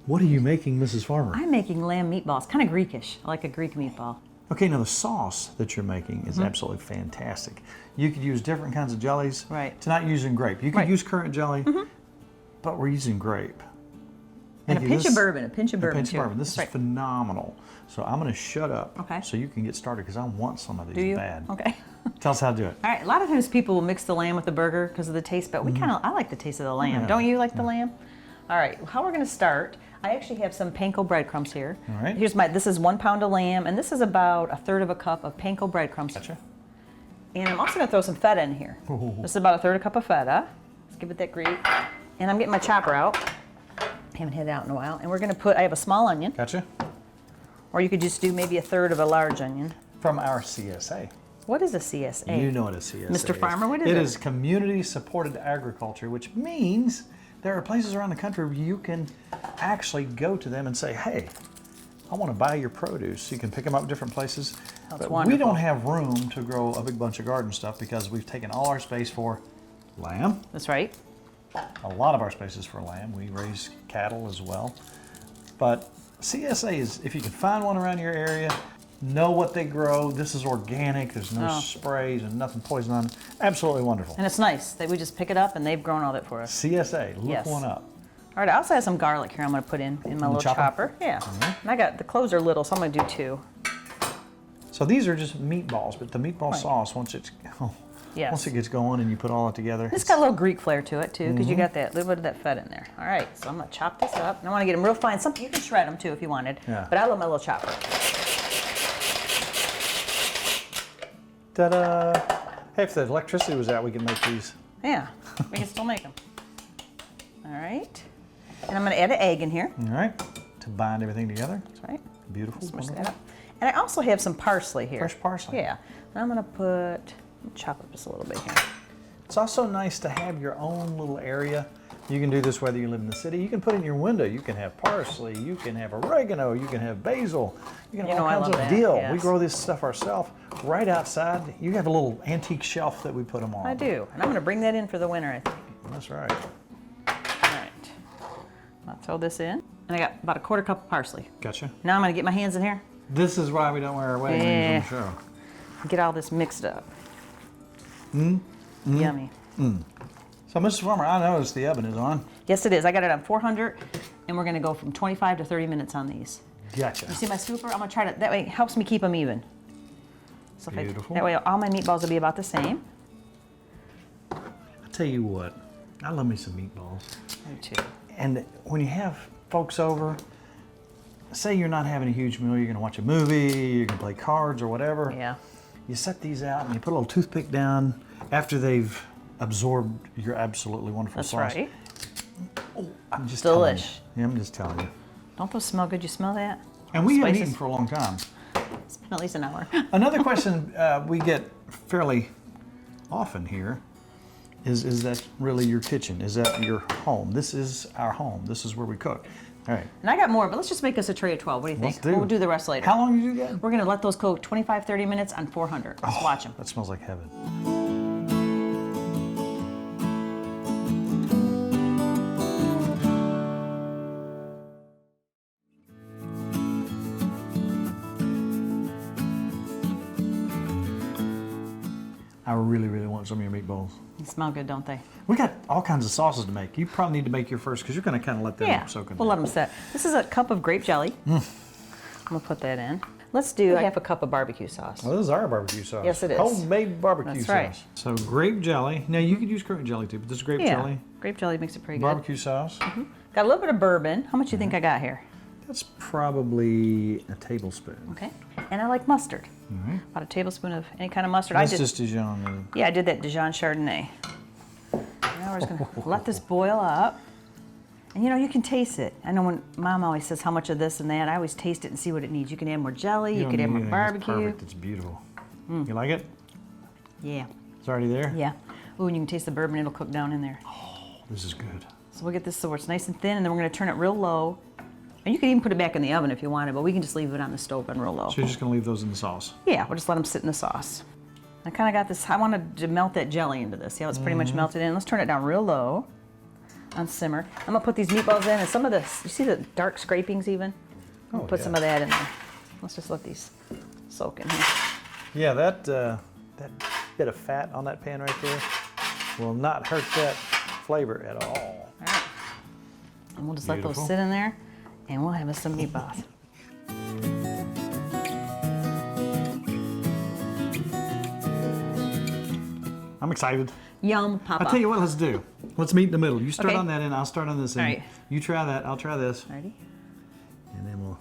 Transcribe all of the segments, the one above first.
What are you making, Mrs. Farmer? I'm making lamb meatballs, kind of Greekish. I like a Greek meatball. Okay, now the sauce that you're making is absolutely fantastic. You could use different kinds of jellies. Right. It's not using grape. You could use currant jelly, but we're using grape. And a pinch of bourbon, too. This is phenomenal. So I'm going to shut up so you can get started because I want some of these do you? bad. Okay. Tell us how to do it. All right, a lot of times people will mix the lamb with the burger because of the taste, but I like the taste of the lamb. Yeah. Don't you like the lamb? All right, how we're going to start, I actually have some panko breadcrumbs here. All right. This is 1 pound of lamb, and this is about 1/3 cup of panko breadcrumbs. Gotcha. And I'm also going to throw some feta in here. Ooh. This is about 1/3 cup of feta. Let's give it that grate. And I'm getting my chopper out. Haven't had it out in a while. And we're going to put, I have a small onion. Gotcha. Or you could just do maybe 1/3 of a large onion. From our CSA. What is a CSA? You know what a CSA is. Mr. Farmer, what is it? It is Community Supported Agriculture, which means there are places around the country where you can actually go to them and say, hey, I want to buy your produce. You can pick them up at different places. That's but wonderful. we don't have room to grow a big bunch of garden stuff because we've taken all our space for lamb. That's right. A lot of our space is for lamb. We raise cattle as well. But CSA is, if you can find one around your area, know what they grow. This is organic. There's no sprays and nothing poison on it. Absolutely wonderful. And it's nice that we just pick it up and they've grown all of it for us. CSA, look one up. All right, I also have some garlic here I'm going to put in my little chopper. Yeah. And the cloves are little, so I'm going to do 2. So these are just meatballs, but the meatball sauce, once it gets going and you put all it together. It's got a little Greek flair to it too, because you got that little bit of that feta in there. All right, so I'm going to chop this up. And I want to get them real fine. Some you can shred them too if you wanted, but I love my little chopper. Ta-da! Hey, if the electricity was out, we could make these. Yeah, we can still make them. All right. And I'm going to add an egg in here. All right, to bind everything together. That's right. Beautiful. Smush that up. And I also have some parsley here. Fresh parsley. Yeah. And I'm going to chop up just a little bit here. It's also nice to have your own little area. You can do this whether you live in the city. You can put it in your window. You can have parsley. You can have oregano. You can have basil. You can have all kinds of dill. Yes. We grow this stuff ourselves right outside. You have a little antique shelf that we put them on. I do. And I'm going to bring that in for the winter, I think. That's right. I'll throw this in. And I got about 1/4 cup of parsley. Gotcha. Now I'm going to get my hands in here. This is why we don't wear our wedding rings on the show. Get all this mixed up. Yummy. So, Mrs. Farmer, I noticed the oven is on. Yes, it is. I got it on 400, and we're going to go from 25 to 30 minutes on these. Gotcha. You see my scooper? I'm going to try to, that way it helps me keep them even. So Beautiful. That way all my meatballs will be about the same. I'll tell you what, I love me some meatballs. Me too. And when you have folks over, say you're not having a huge meal, you're going to watch a movie, you're going to play cards or whatever. Yeah. You set these out and you put a little toothpick down after they've absorbed your absolutely wonderful sauce. That's right. Oh, I'm just Delish. Yeah, I'm just telling you. Don't those smell good? You smell that? And we haven't eaten for a long time. It's been at least an hour. Another question we get fairly often here is that really your kitchen? Is that your home? This is our home. This is where we cook. All right. And I got more, but let's just make us a tray of 12. What do you think? We'll do the rest later. How long did you get? We're going to let those cook 25, 30 minutes on 400. Let's watch them. That smells like heaven. I really, really want some of your meatballs. They smell good, don't they? We got all kinds of sauces to make. You probably need to make your first because you're going to kind of let them soak in. We'll let them set. This is a cup of grape jelly. I'm going to put that in. Let's do 1/2 cup of barbecue sauce. Well, this is our barbecue sauce. Yes, it is. Homemade barbecue sauce. Right. So grape jelly. Now you could use currant jelly too, but this is grape jelly. Grape jelly makes it pretty good. Barbecue sauce. Got a little bit of bourbon. How much do you think I got here? That's probably a tablespoon. Okay. And I like mustard. About a tablespoon of any kind of mustard. That's just Dijon. Yeah, I did that Dijon Chardonnay. Now we're just going to let this boil up. And you know, you can taste it. I know when Mom always says how much of this and that, I always taste it and see what it needs. You can add more jelly, you can add more barbecue. It's perfect, it's beautiful. You like it? Yeah. It's already there? Yeah. Ooh, and you can taste the bourbon, it'll cook down in there. Oh, this is good. So we'll get this so it's nice and thin, and then we're going to turn it real low. And you can even put it back in the oven if you wanted, but we can just leave it on the stove on real low. So you're just going to leave those in the sauce? Yeah, we'll just let them sit in the sauce. I kind of got this, I wanted to melt that jelly into this. See how it's pretty much melted in? Let's turn it down real low. on simmer. I'm gonna put these meatballs in, and some of this, you see the dark scrapings even? I'm gonna put some of that in there. Let's just let these soak in here. Yeah, that bit of fat on that pan right there will not hurt that flavor at all. All right. And we'll just let those sit in there, and we'll have us some meatballs. I'm excited. Yum, Papa. I'll tell you what, let's do. Let's meet in the middle. You start Okay. on that end, I'll start on this end. All right. You try that, I'll try this. Ready? And then we'll...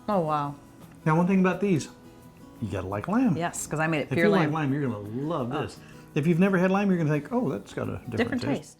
Oh, wow. Now, one thing about these, you gotta like lamb. Yes, because I made it If pure you lamb. like lamb, you're gonna love this. If you've never had lamb, you're gonna think, oh, that's got a different Different taste.